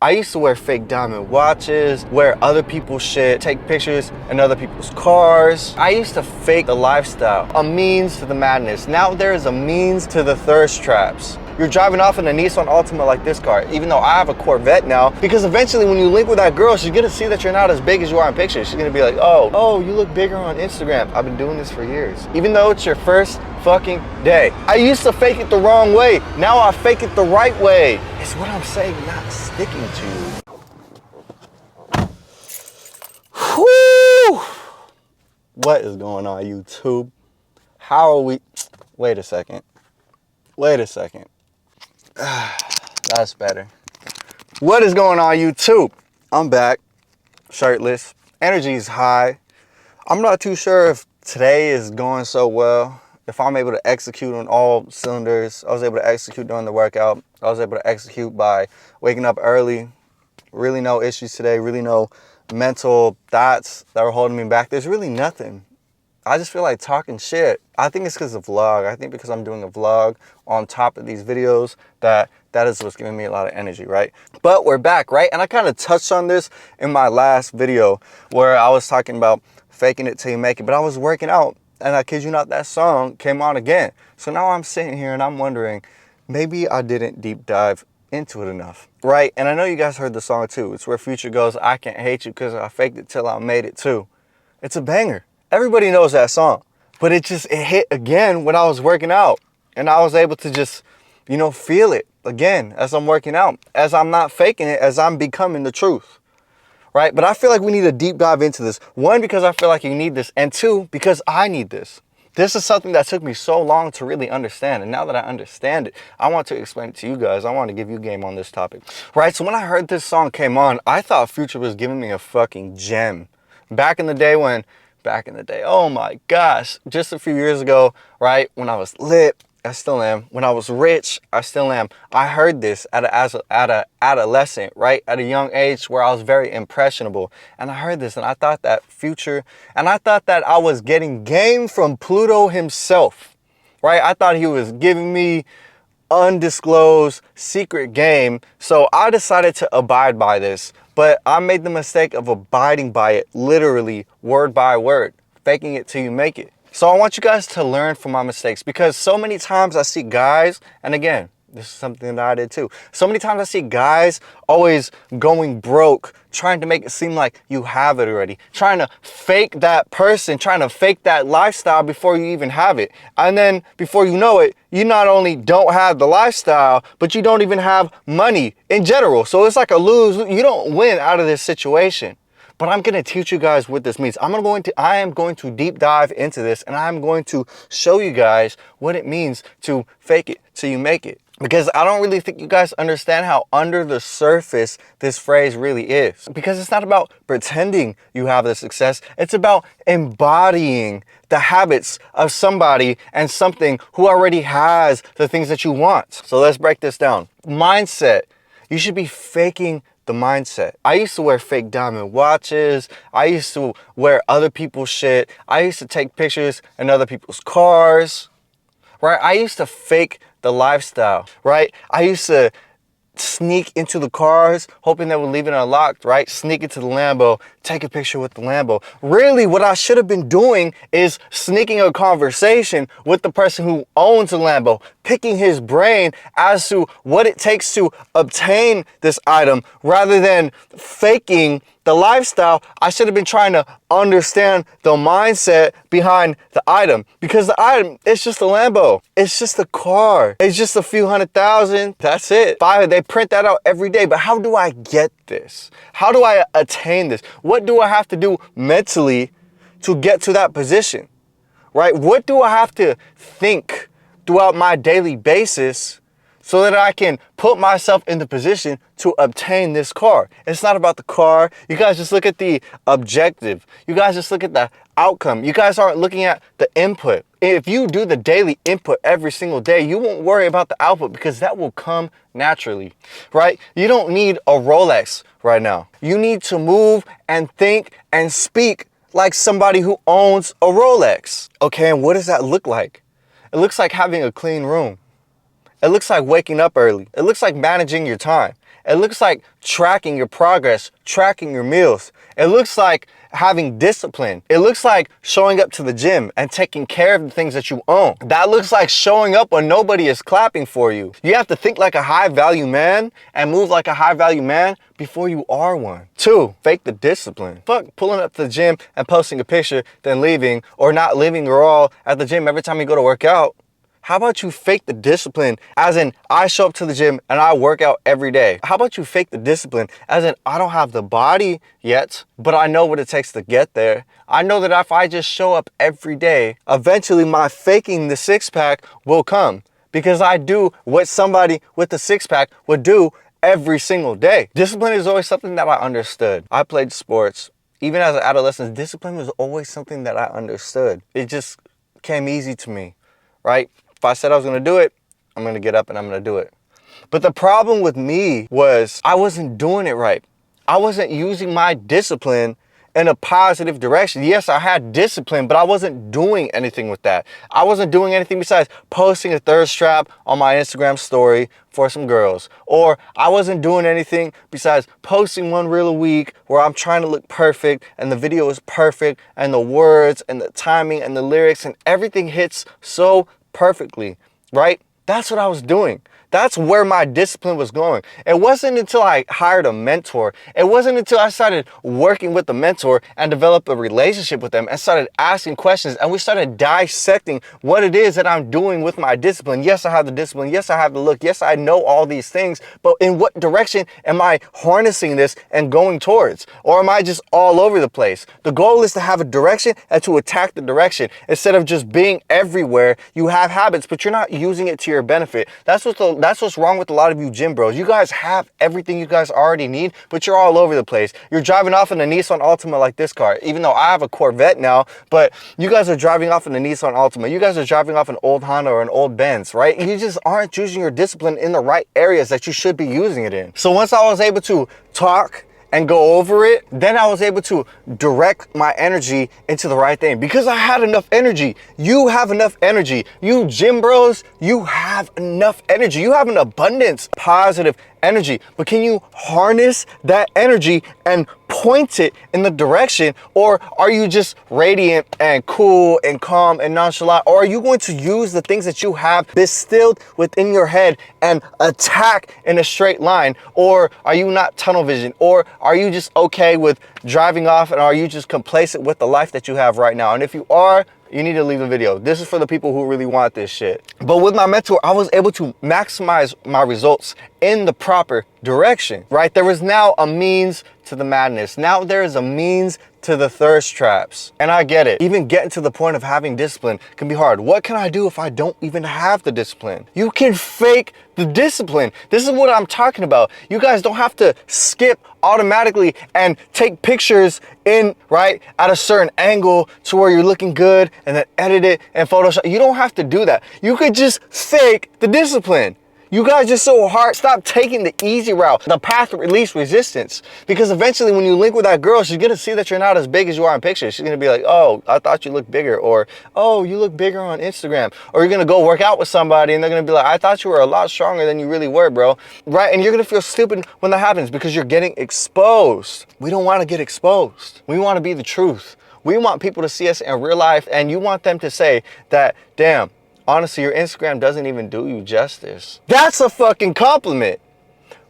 I used to wear fake diamond watches, wear other people's shit, take pictures in other people's cars. I used to fake the lifestyle, a means to the madness. Now there is a means to the thirst traps. You're driving off in a Nissan Altima like this car, even though I have a Corvette now, because eventually when you link with that girl, she's gonna see that you're not as big as you are in pictures. She's gonna be like, oh, you look bigger on Instagram. I've been doing this for years. Even though it's your first fucking day. I used to fake it the wrong way. Now I fake it the right way. It's what I'm saying, not sticking to. Whew. What is going on, YouTube? How are we? Wait a second. That's better. What is going on, YouTube? I'm back, shirtless. Energy is high. I'm not too sure if today is going so well, if I'm able to execute on all cylinders. I was able to execute during the workout. I was able to execute by waking up early. Really no issues today, really no mental thoughts that were holding me back. There's really nothing. I just feel like talking shit. I think it's because of the vlog. I think because I'm doing a vlog on top of these videos, that is what's giving me a lot of energy, right? But we're back, right? And I kind of touched on this in my last video where I was talking about faking it till you make it. But I was working out, and I kid you not, that song came on again. So now I'm sitting here and I'm wondering, maybe I didn't deep dive into it enough, right? And I know you guys heard the song too. It's where Future goes, I can't hate you because I faked it till I made it too. It's a banger. Everybody knows that song, but it hit again when I was working out, and I was able to just, feel it again as I'm working out, as I'm not faking it, as I'm becoming the truth, right? But I feel like we need to deep dive into this. One, because I feel like you need this, and two, because I need this. This is something that took me so long to really understand, and now that I understand it, I want to explain it to you guys. I want to give you game on this topic, right? So when I heard this song came on, I thought Future was giving me a fucking gem. Back in the day, oh my gosh, just a few years ago, right, when I was lit, I still am. When I was rich, I still am. I heard this at a adolescent, right, at a young age where I was very impressionable. And I heard this and I thought that Future, and I thought that I was getting game from Pluto himself, right? I thought he was giving me undisclosed secret game. So I decided to abide by this. But I made the mistake of abiding by it, literally, word by word, faking it till you make it. So I want you guys to learn from my mistakes, because so many times I see guys, and again, this is something that I did too. So many times I see guys always going broke, trying to make it seem like you have it already, trying to fake that person, trying to fake that lifestyle before you even have it. And then before you know it, you not only don't have the lifestyle, but you don't even have money in general. So it's like a lose. You don't win out of this situation. But I'm going to teach you guys what this means. I am going to deep dive into this, and I'm going to show you guys what it means to fake it till you make it. Because I don't really think you guys understand how under the surface this phrase really is. Because it's not about pretending you have the success. It's about embodying the habits of somebody and something who already has the things that you want. So let's break this down. Mindset. You should be faking the mindset. I used to wear fake diamond watches. I used to wear other people's shit. I used to take pictures in other people's cars, right? I used to fake the lifestyle, right? I used to sneak into the cars, hoping they would leave it unlocked, right? Sneak into the Lambo, take a picture with the Lambo. Really, what I should have been doing is sneaking a conversation with the person who owns the Lambo, picking his brain as to what it takes to obtain this item, rather than faking the lifestyle. I should have been trying to understand the mindset behind the item, because the item, it's just a Lambo. It's just a car. It's just a few $100,000. That's it. They print that out every day. But how do I get this? How do I attain this? What do I have to do mentally to get to that position, right? What do I have to think throughout my daily basis so that I can put myself in the position to obtain this car? It's not about the car. You guys just look at the objective. You guys just look at the outcome. You guys aren't looking at the input. If you do the daily input every single day, you won't worry about the output, because that will come naturally, right? You don't need a Rolex right now. You need to move and think and speak like somebody who owns a Rolex. Okay, and what does that look like? It looks like having a clean room. It looks like waking up early. It looks like managing your time. It looks like tracking your progress, tracking your meals. It looks like having discipline. It looks like showing up to the gym and taking care of the things that you own. That looks like showing up when nobody is clapping for you. You have to think like a high value man and move like a high value man before you are one. 2, fake the discipline. Fuck pulling up to the gym and posting a picture, then leaving, or not leaving at all at the gym every time you go to work out. How about you fake the discipline, as in I show up to the gym and I work out every day? How about you fake the discipline, as in I don't have the body yet, but I know what it takes to get there. I know that if I just show up every day, eventually my faking the six-pack will come, because I do what somebody with the six-pack would do every single day. Discipline is always something that I understood. I played sports. Even as an adolescent, discipline was always something that I understood. It just came easy to me, right? If I said I was gonna do it, I'm gonna get up and I'm gonna do it. But the problem with me was I wasn't doing it right. I wasn't using my discipline in a positive direction. Yes, I had discipline, but I wasn't doing anything with that. I wasn't doing anything besides posting a thirst trap on my Instagram story for some girls. Or I wasn't doing anything besides posting one reel a week where I'm trying to look perfect and the video is perfect and the words and the timing and the lyrics and everything hits so perfectly, right? That's what I was doing. That's where my discipline was going. It wasn't until I hired a mentor. It wasn't until I started working with the mentor and developed a relationship with them and started asking questions and we started dissecting what it is that I'm doing with my discipline. Yes, I have the discipline. Yes, I have the look. Yes, I know all these things, but in what direction am I harnessing this and going towards? Or am I just all over the place? The goal is to have a direction and to attack the direction. Instead of just being everywhere, you have habits, but you're not using it to your benefit. That's what's wrong with a lot of you gym bros. You guys have everything you guys already need, but you're all over the place. You're driving off in a Nissan Altima like this car, even though I have a Corvette now, but you guys are driving off in a Nissan Altima. You guys are driving off an old Honda or an old Benz, right? You just aren't using your discipline in the right areas that you should be using it in. So once I was able to talk and go over it, then I was able to direct my energy into the right thing because I had enough energy. You have enough energy. You gym bros, you have enough energy. You have an abundance, positive energy, but can you harness that energy and point it in the direction, or are you just radiant and cool and calm and nonchalant, or are you going to use the things that you have distilled within your head and attack in a straight line? Or are you not tunnel vision? Or are you just okay with driving off, and are you just complacent with the life that you have right now? And if you are, you need to leave the video. This is for the people who really want this shit. But with my mentor, I was able to maximize my results in the proper direction, right? There was now a means to the madness. Now there is a means to the thirst traps. And I get it. Even getting to the point of having discipline can be hard. What can I do if I don't even have the discipline? You can fake the discipline. This is what I'm talking about. You guys don't have to skip automatically and take pictures in, right, at a certain angle to where you're looking good and then edit it and Photoshop. You don't have to do that. You could just fake the discipline. You guys are so hard. Stop taking the easy route, the path of least resistance. Because eventually when you link with that girl, she's going to see that you're not as big as you are in pictures. She's going to be like, oh, I thought you looked bigger. Or, oh, you look bigger on Instagram. Or you're going to go work out with somebody and they're going to be like, I thought you were a lot stronger than you really were, bro. Right? And you're going to feel stupid when that happens because you're getting exposed. We don't want to get exposed. We want to be the truth. We want people to see us in real life, and you want them to say that, damn, honestly, your Instagram doesn't even do you justice. That's a fucking compliment,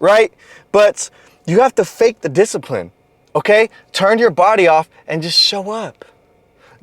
right? But you have to fake the discipline, okay? Turn your body off and just show up.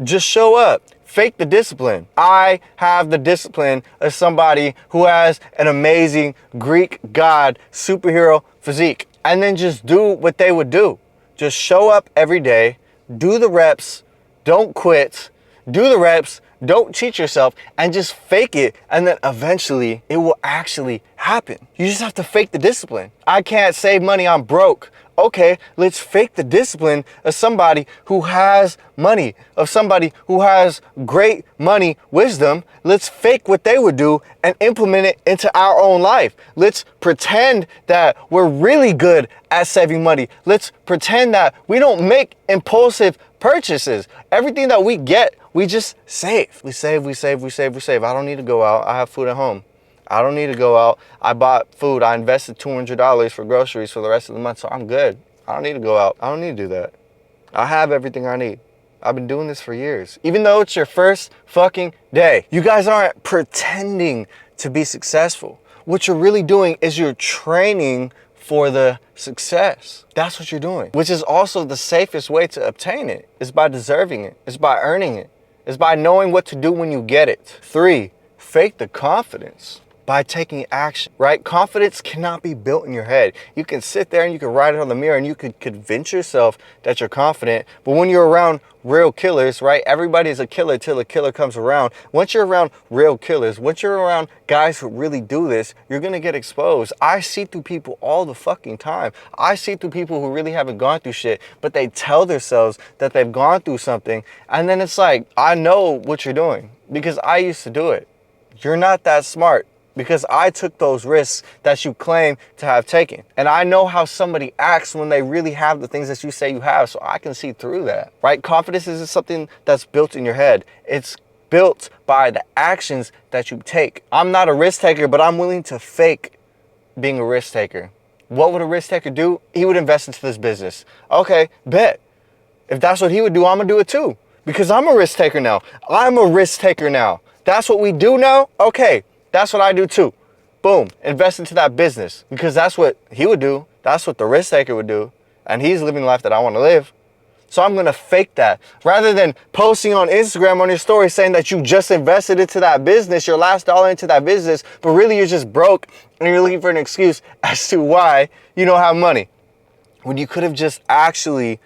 Just show up. Fake the discipline. I have the discipline of somebody who has an amazing Greek god superhero physique. And then just do what they would do. Just show up every day, do the reps, don't quit, do the reps, don't cheat yourself, and just fake it, and then eventually it will actually happen. You just have to fake the discipline. I can't save money, I'm broke. Okay, let's fake the discipline of somebody who has money, of somebody who has great money wisdom. Let's fake what they would do and implement it into our own life. Let's pretend that we're really good at saving money. Let's pretend that we don't make impulsive purchases. Everything that we get, we just save. We save, we save, we save, we save. I don't need to go out. I have food at home. I don't need to go out. I bought food. I invested $200 for groceries for the rest of the month, so I'm good. I don't need to go out. I don't need to do that. I have everything I need. I've been doing this for years. Even though it's your first fucking day, you guys aren't pretending to be successful. What you're really doing is you're training for the success. That's what you're doing, which is also the safest way to obtain it. It's by deserving it. It's by earning it. It's by knowing what to do when you get it. 3, fake the confidence by taking action, right? Confidence cannot be built in your head. You can sit there and you can write it on the mirror and you could convince yourself that you're confident. But when you're around real killers, right? Everybody's a killer till a killer comes around. Once you're around real killers, once you're around guys who really do this, you're gonna get exposed. I see through people all the fucking time. I see through people who really haven't gone through shit, but they tell themselves that they've gone through something. And then it's like, I know what you're doing because I used to do it. You're not that smart, because I took those risks that you claim to have taken. And I know how somebody acts when they really have the things that you say you have, so I can see through that, right? Confidence isn't something that's built in your head. It's built by the actions that you take. I'm not a risk taker, but I'm willing to fake being a risk taker. What would a risk taker do? He would invest into this business. Okay, bet. If that's what he would do, I'm gonna do it too, because I'm a risk taker now. I'm a risk taker now. That's what we do now? Okay. That's what I do too. Boom, invest into that business, because that's what he would do. That's what the risk taker would do. And he's living the life that I want to live. So I'm going to fake that. Rather than posting on Instagram on your story saying that you just invested into that business, your last dollar into that business, but really you're just broke and you're looking for an excuse as to why you don't have money. When you could have just actually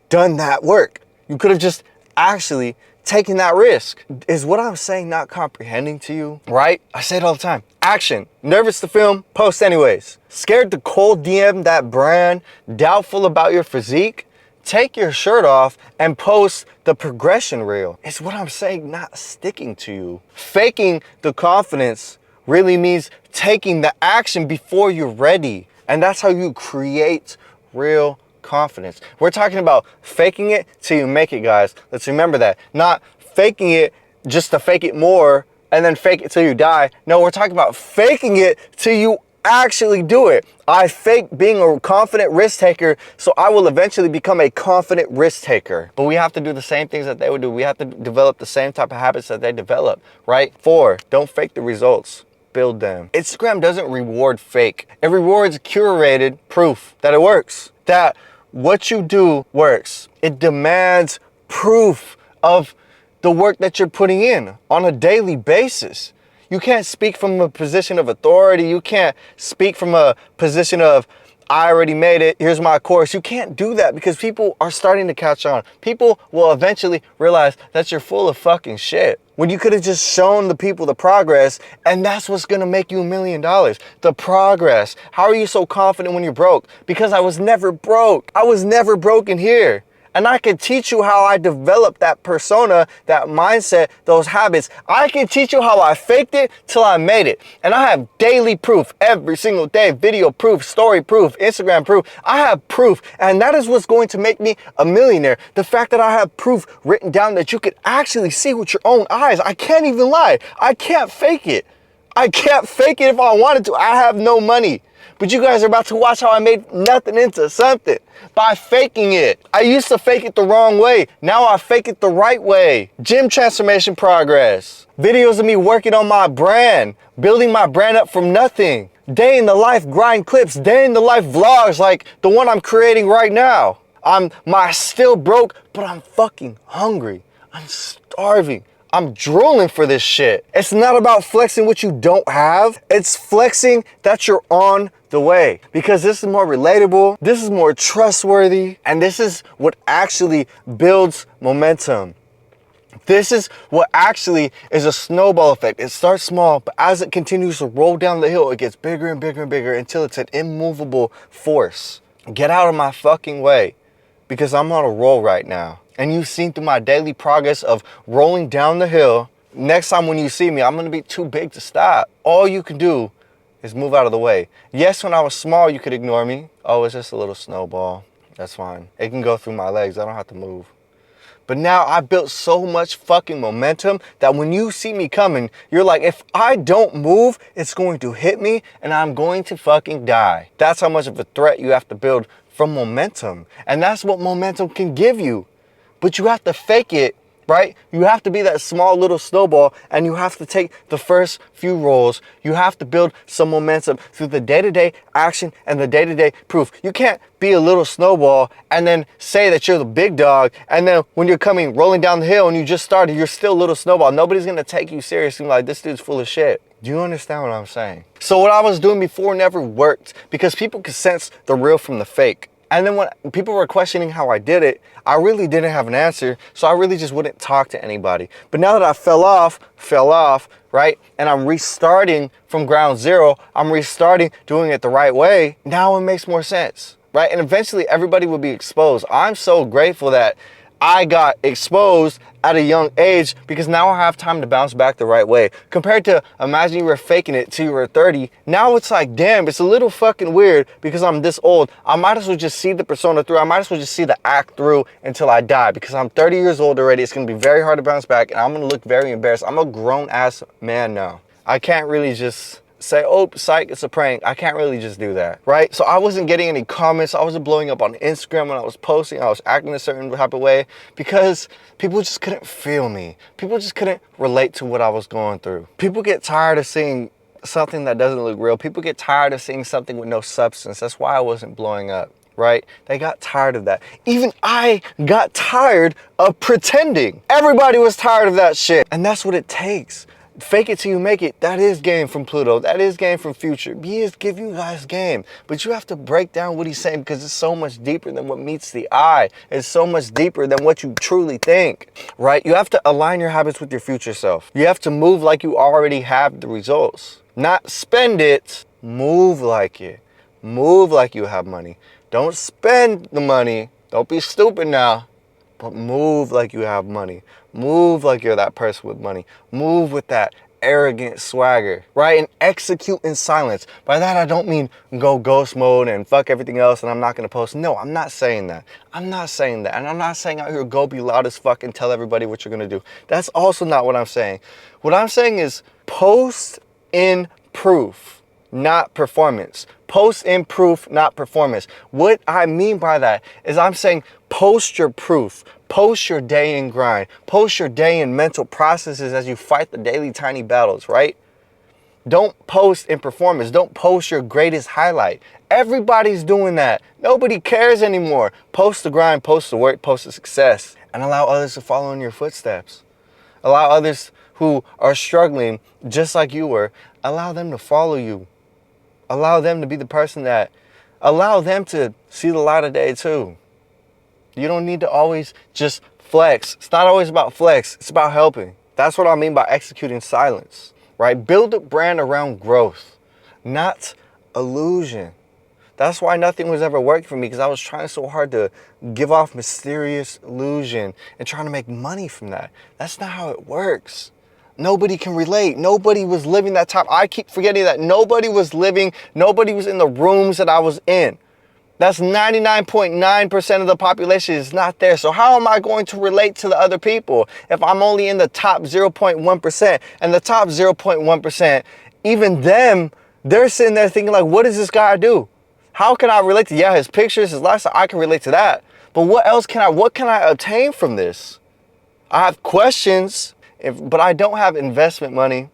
done that work. You could have just actually taking that risk. Is what I'm saying not comprehending to you, right? I say it all the time. Action. Nervous to film, post anyways. Scared to cold DM that brand, doubtful about your physique? Take your shirt off and post the progression reel. It's what I'm saying not sticking to you. Faking the confidence really means taking the action before you're ready. And that's how you create real confidence. We're talking about faking it till you make it, guys. Let's remember that. Not faking it just to fake it more and then fake it till you die. No, we're talking about faking it till you actually do it. I fake being a confident risk taker so I will eventually become a confident risk taker. But we have to do the same things that they would do. We have to develop the same type of habits that they develop, right? 4, don't fake the results. Build them. Instagram doesn't reward fake. It rewards curated proof that it works. That what you do works. It demands proof of the work that you're putting in on a daily basis. You can't speak from a position of authority. You can't speak from a position of, I already made it, here's my course. You can't do that because people are starting to catch on. People will eventually realize that you're full of fucking shit. When you could have just shown the people the progress, and that's what's gonna make you $1 million. The progress. How are you so confident when you're broke? Because I was never broke. I was never broke in here. And I can teach you how I developed that persona, that mindset, those habits. I can teach you how I faked it till I made it. And I have daily proof every single day, video proof, story proof, Instagram proof. I have proof, and that is what's going to make me a millionaire. The fact that I have proof written down that you could actually see with your own eyes. I can't even lie. I can't fake it. I can't fake it if I wanted to. I have no money. But you guys are about to watch how I made nothing into something by faking it. I used to fake it the wrong way. Now I fake it the right way. Gym transformation progress. Videos of me working on my brand, building my brand up from nothing. Day in the life grind clips, day in the life vlogs like the one I'm creating right now. I'm still broke, but I'm fucking hungry. I'm starving. I'm drooling for this shit. It's not about flexing what you don't have. It's flexing that you're on the way, because this is more relatable, this is more trustworthy, and this is what actually builds momentum. This is what actually is a snowball effect. It starts small, but as it continues to roll down the hill, it gets bigger and bigger and bigger until it's an immovable force. Get out of my fucking way, because I'm on a roll right now. And you've seen through my daily progress of rolling down the hill. Next time when you see me, I'm gonna be too big to stop. All you can do is move out of the way. Yes, when I was small, you could ignore me. Oh, it's just a little snowball. That's fine. It can go through my legs. I don't have to move. But now I built so much fucking momentum that when you see me coming, you're like, if I don't move, it's going to hit me and I'm going to fucking die. That's how much of a threat you have to build from momentum. And that's what momentum can give you. But you have to fake it, right? You have to be that small little snowball, and you have to take the first few rolls. You have to build some momentum through the day-to-day action and the day-to-day proof. You can't be a little snowball and then say that you're the big dog, and then when you're coming rolling down the hill and you just started, you're still a little snowball. Nobody's gonna take you seriously, like, this dude's full of shit. Do you understand what I'm saying? So what I was doing before never worked because people could sense the real from the fake. And then when people were questioning how I did it, I really didn't have an answer, so I really just wouldn't talk to anybody. But now that I fell off, right? And I'm restarting from ground zero, I'm restarting doing it the right way, now it makes more sense, right? And eventually everybody will be exposed. I'm so grateful that I got exposed at a young age because now I have time to bounce back the right way. Compared to, imagine you were faking it till you were 30. Now it's like, damn, it's a little fucking weird because I'm this old. I might as well just see the persona through. I might as well just see the act through until I die because I'm 30 years old already. It's gonna be very hard to bounce back and I'm gonna look very embarrassed. I'm a grown ass man now. I can't really just say, oh, psych, it's a prank. I can't really just do that, right? So I wasn't getting any comments. I wasn't blowing up on Instagram when I was posting. I was acting a certain type of way because people just couldn't feel me. People just couldn't relate to what I was going through. People get tired of seeing something that doesn't look real. People get tired of seeing something with no substance. That's why I wasn't blowing up, right? They got tired of that. Even I got tired of pretending. Everybody was tired of that shit. And that's what it takes. Fake it till you make it. That is game from Pluto. That is game from Future. He is give you guys game. But you have to break down what he's saying because it's so much deeper than what meets the eye. It's so much deeper than what you truly think, right? You have to align your habits with your future self. You have to move like you already have the results. Not spend it, move like it. Move like you have money. Don't spend the money. Don't be stupid now. But move like you have money. Move like you're that person with money. Move with that arrogant swagger, right? And execute in silence. By that, I don't mean go ghost mode and fuck everything else and I'm not gonna post. No, I'm not saying that. I'm not saying that. And I'm not saying out here, go be loud as fuck and tell everybody what you're gonna do. That's also not what I'm saying. What I'm saying is post in proof, not performance. Post in proof, not performance. What I mean by that is I'm saying post your proof. Post your day in grind. Post your day in mental processes as you fight the daily tiny battles, right? Don't post in performance. Don't post your greatest highlight. Everybody's doing that. Nobody cares anymore. Post the grind, post the work, post the success, and allow others to follow in your footsteps. Allow others who are struggling just like you were, allow them to follow you. Allow them to be the person that, allow them to see the light of day too. You don't need to always just flex. It's not always about flex. It's about helping. That's what I mean by executing silence, right? Build a brand around growth, not illusion. That's why nothing was ever working for me because I was trying so hard to give off mysterious illusion and trying to make money from that. That's not how it works. Nobody can relate. Nobody was living that time. I keep forgetting that nobody was living, nobody was in the rooms that I was in. That's 99.9% of the population is not there. So how am I going to relate to the other people if I'm only in the top 0.1%? And the top 0.1%, even them, they're sitting there thinking like, what does this guy do? How can I relate to, yeah, his pictures, his lifestyle, I can relate to that. But what else what can I obtain from this? I have questions, but I don't have investment money.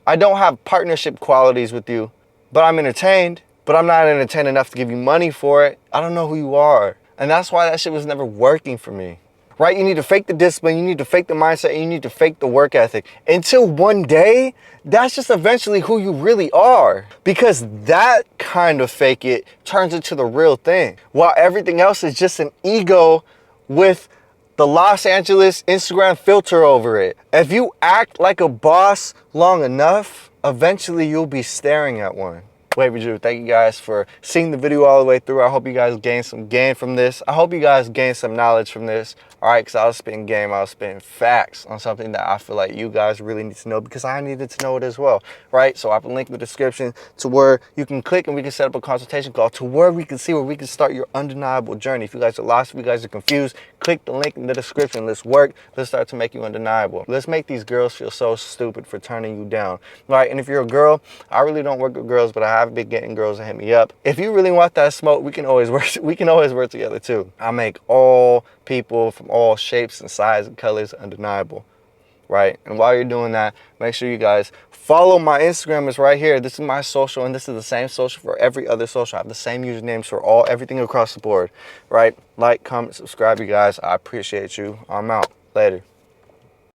I don't have partnership qualities with you, but I'm entertained. But I'm not entertained enough to give you money for it. I don't know who you are. And that's why that shit was never working for me. Right? You need to fake the discipline, you need to fake the mindset, and you need to fake the work ethic. Until one day, that's just eventually who you really are. Because that kind of fake it turns into the real thing. While everything else is just an ego with the Los Angeles Instagram filter over it. If you act like a boss long enough, eventually you'll be staring at one. Madredrew. Thank you guys for seeing the video all the way through. I hope you guys gained some gain from this. I hope you guys gained some knowledge from this. All right, because I was spitting game, I was spitting facts on something that I feel like you guys really need to know because I needed to know it as well, right? So I have a link in the description to where you can click and we can set up a consultation call to where we can see where we can start your undeniable journey. If you guys are lost, if you guys are confused, click the link in the description. Let's work. Let's start to make you undeniable. Let's make these girls feel so stupid for turning you down, right? And if you're a girl, I really don't work with girls, but I have been getting girls to hit me up. If you really want that smoke, we can always work. We can always work together too. I make all people from all shapes and sizes and colors undeniable, right? And while you're doing that, make sure you guys follow my Instagram. Is right here. This is my social, and this is the same social for every other social. I have the same usernames for everything across the board, right? Like, comment, subscribe, you guys. I appreciate you. I'm out. Later.